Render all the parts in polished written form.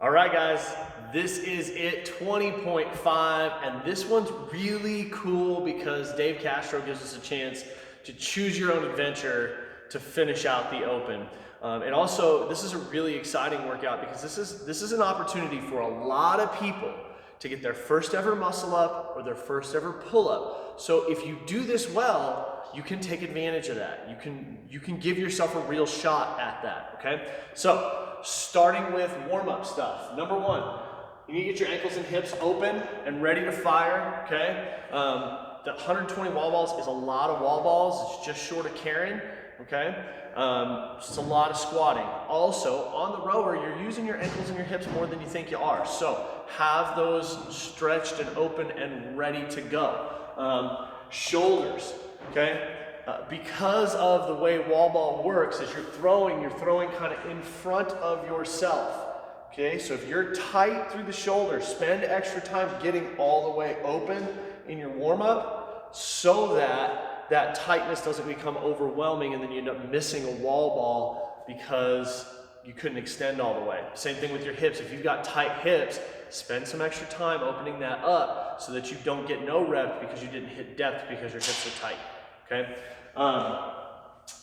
All right, guys, this is it, 20.5, and this one's really cool because Dave Castro gives us a chance to choose your own adventure to finish out the open. And also, this is a really exciting workout because this is an opportunity for a lot of people to get their first ever muscle up or their first ever pull up. So if you do this well, you can take advantage of that. You can give yourself a real shot at that, okay? So, starting with warm-up stuff. Number one, you need to get your ankles and hips open and ready to fire, okay? The 120 wall balls is a lot of wall balls. It's just short of carrying, okay? It's a lot of squatting. Also, on the rower, you're using your ankles and your hips more than you think you are. So have those stretched and open and ready to go. Shoulders, okay? Because of the way wall ball works, as you're throwing kind of in front of yourself. Okay, so if you're tight through the shoulders, spend extra time getting all the way open in your warm-up so that that tightness doesn't become overwhelming and then you end up missing a wall ball because you couldn't extend all the way. Same thing with your hips. If you've got tight hips, spend some extra time opening that up so that you don't get no rep because you didn't hit depth because your hips are tight. Okay.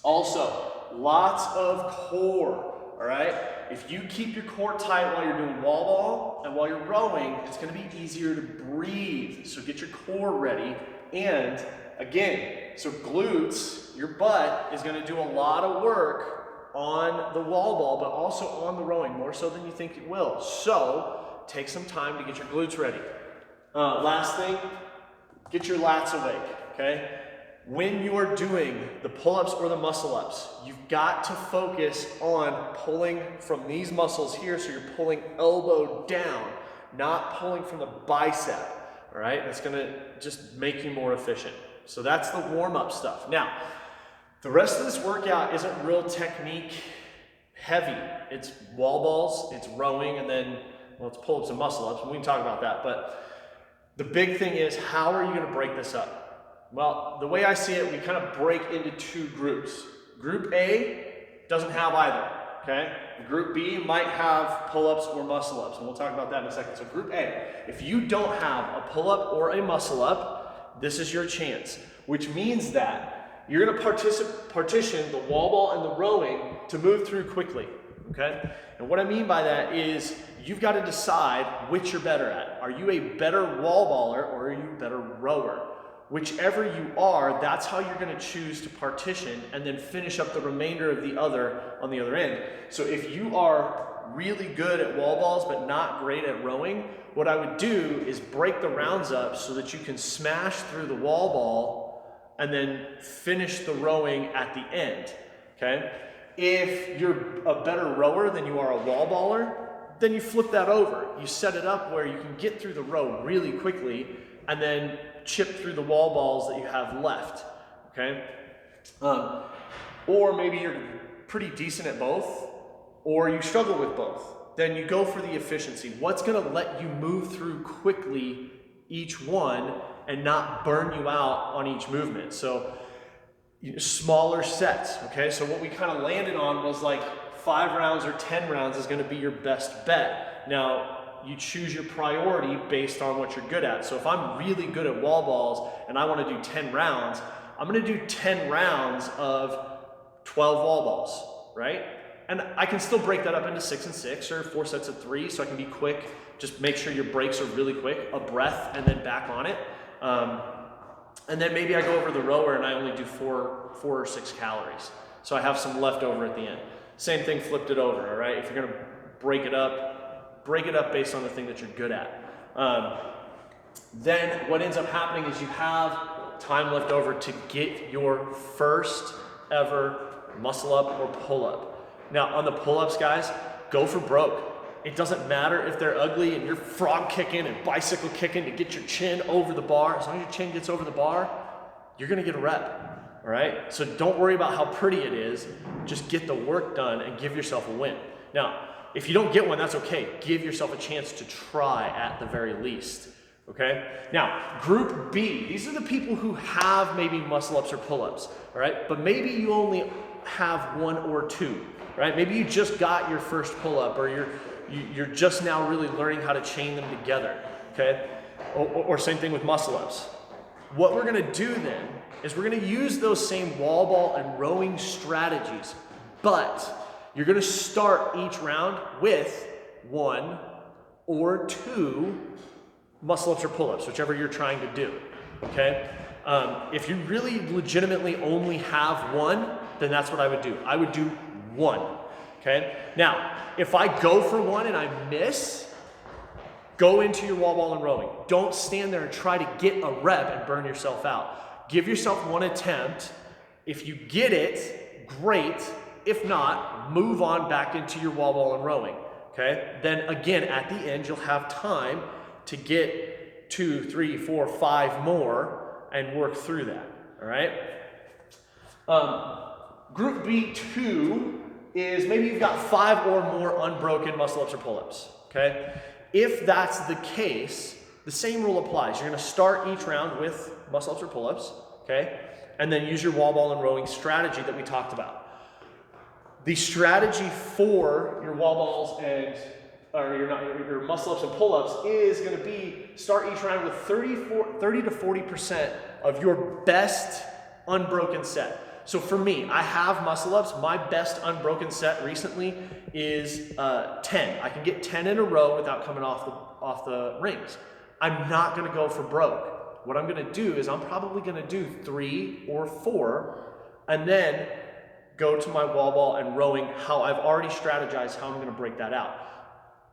Also, lots of core, all right? If you keep your core tight while you're doing wall ball and while you're rowing, it's gonna be easier to breathe. So get your core ready. And again, so glutes, your butt is gonna do a lot of work on the wall ball, but also on the rowing, more so than you think it will. So take some time to get your glutes ready. Last thing, get your lats awake, okay? When you are doing the pull-ups or the muscle-ups, you've got to focus on pulling from these muscles here, so you're pulling elbow down, not pulling from the bicep, all right? That's gonna just make you more efficient. So that's the warm-up stuff. Now, the rest of this workout isn't real technique heavy. It's wall balls, it's rowing, and then, well, it's pull-ups and muscle-ups, and we can talk about that, but the big thing is, how are you gonna break this up? Well, the way I see it, we kind of break into two groups. Group A doesn't have either, okay? Group B might have pull-ups or muscle-ups, and we'll talk about that in a second. So Group A, if you don't have a pull-up or a muscle-up, this is your chance, which means that you're gonna partition the wall ball and the rowing to move through quickly, okay? And what I mean by that is you've got to decide which you're better at. Are you a better wall baller or are you a better rower? Whichever you are, that's how you're going to choose to partition and then finish up the remainder of the other on the other end. So if you are really good at wall balls but not great at rowing, what I would do is break the rounds up so that you can smash through the wall ball and then finish the rowing at the end, okay? If you're a better rower than you are a wall baller, then you flip that over. You set it up where you can get through the row really quickly and then chip through the wall balls that you have left, okay? Or maybe you're pretty decent at both, or you struggle with both. Then you go for the efficiency. What's gonna let you move through quickly each one and not burn you out on each movement? So smaller sets, okay? So what we kind of landed on was like 5 rounds or 10 rounds is gonna be your best bet. Now, you choose your priority based on what you're good at. So if I'm really good at wall balls and I want to do 10 rounds, I'm going to do 10 rounds of 12 wall balls, right? And I can still break that up into 6 and 6 or 4 sets of 3 so I can be quick. Just make sure your breaks are really quick, a breath and then back on it. And then maybe I go over the rower and I only do 4 or 6 calories. So I have some left over at the end. Same thing, flipped it over, all right? If you're going to break it up based on the thing that you're good at. Then what ends up happening is you have time left over to get your first ever muscle up or pull up. Now on the pull-ups, guys, go for broke. It doesn't matter if they're ugly and you're frog kicking and bicycle kicking to get your chin over the bar. As long as your chin gets over the bar, you're gonna get a rep, all right? So don't worry about how pretty it is. Just get the work done and give yourself a win. Now, if you don't get one, that's okay. Give yourself a chance to try at the very least, okay? Now, Group B, these are the people who have maybe muscle-ups or pull-ups, all right? But maybe you only have 1 or 2, right? Maybe you just got your first pull-up or You're just now really learning how to chain them together, okay? Or same thing with muscle ups. What we're gonna do then is we're gonna use those same wall ball and rowing strategies, but you're gonna start each round with 1 or 2 muscle ups or pull-ups, whichever you're trying to do, okay? If you really legitimately only have 1, then that's what I would do. I would do 1, okay? Now, if I go for 1 and I miss, go into your wall ball and rowing. Don't stand there and try to get a rep and burn yourself out. Give yourself 1 attempt. If you get it, great. If not, move on back into your wall ball and rowing, okay? Then again, at the end, you'll have time to get 2, 3, 4, 5 more and work through that, all right? Group B2 is maybe you've got 5 or more unbroken muscle ups or pull-ups, okay? If that's the case, the same rule applies. You're gonna start each round with muscle ups or pull-ups, okay? And then use your wall ball and rowing strategy that we talked about. The strategy for your wall balls and your muscle ups and pull-ups is gonna be start each round with 30 to 40% of your best unbroken set. So for me, I have muscle ups. My best unbroken set recently is 10. I can get 10 in a row without coming off the rings. I'm not gonna go for broke. What I'm gonna do is I'm probably gonna do 3 or 4 and then go to my wall ball and rowing how I've already strategized how I'm gonna break that out.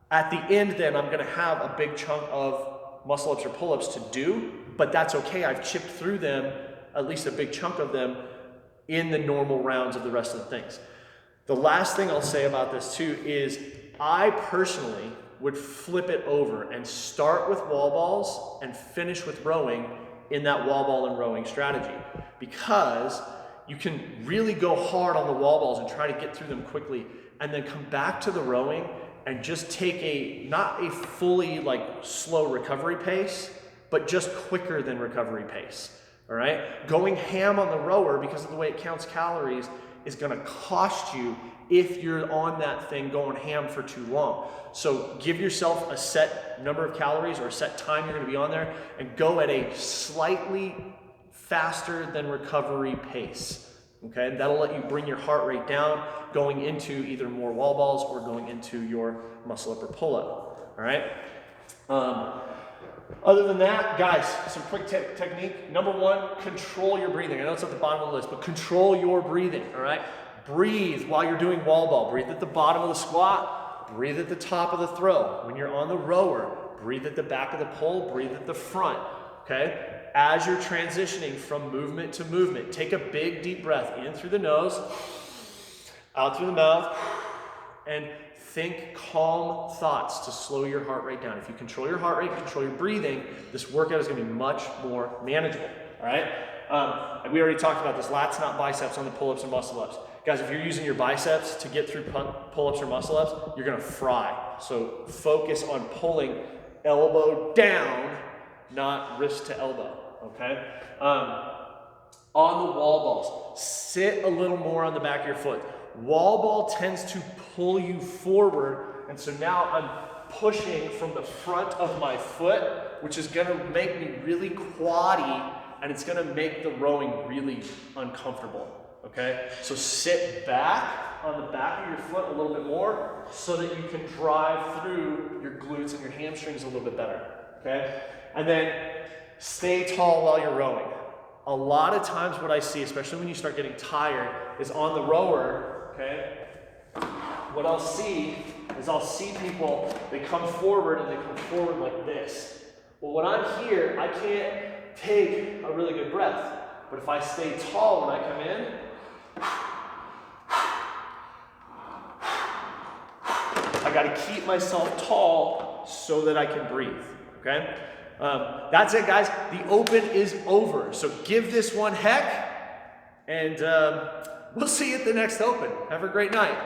At the end then, I'm gonna have a big chunk of muscle ups or pull-ups to do, but that's okay. I've chipped through them, at least a big chunk of them, in the normal rounds of the rest of the things. The last thing I'll say about this too is I personally would flip it over and start with wall balls and finish with rowing in that wall ball and rowing strategy, because you can really go hard on the wall balls and try to get through them quickly and then come back to the rowing and just take not a fully like slow recovery pace, but just quicker than recovery pace. All right, going ham on the rower because of the way it counts calories is gonna cost you if you're on that thing going ham for too long. So give yourself a set number of calories or a set time you're gonna be on there and go at a slightly faster than recovery pace, okay? That'll let you bring your heart rate down going into either more wall balls or going into your muscle up or pull up, all right? Other than that, guys, some quick technique. Number 1, control your breathing. I know it's at the bottom of the list, but control your breathing, all right? Breathe while you're doing wall ball. Breathe at the bottom of the squat. Breathe at the top of the throw. When you're on the rower, breathe at the back of the pull. Breathe at the front, okay? As you're transitioning from movement to movement, take a big deep breath in through the nose, out through the mouth, and think calm thoughts to slow your heart rate down. If you control your heart rate, control your breathing, this workout is gonna be much more manageable, all right? And we already talked about this, lats, not biceps on the pull-ups and muscle-ups. Guys, if you're using your biceps to get through pull-ups or muscle-ups, you're gonna fry. So focus on pulling elbow down, not wrist to elbow, okay? On the wall balls, sit a little more on the back of your foot. Wall ball tends to pull you forward, and so now I'm pushing from the front of my foot, which is gonna make me really quaddy, and it's gonna make the rowing really uncomfortable, okay? So sit back on the back of your foot a little bit more so that you can drive through your glutes and your hamstrings a little bit better, okay? And then stay tall while you're rowing. A lot of times what I see, especially when you start getting tired, is on the rower, okay? What I'll see is people, they come forward and they come forward like this. Well, when I'm here, I can't take a really good breath. But if I stay tall when I come in, I gotta keep myself tall so that I can breathe, okay? That's it, guys. The open is over. So give this one heck, and we'll see you at the next open. Have a great night.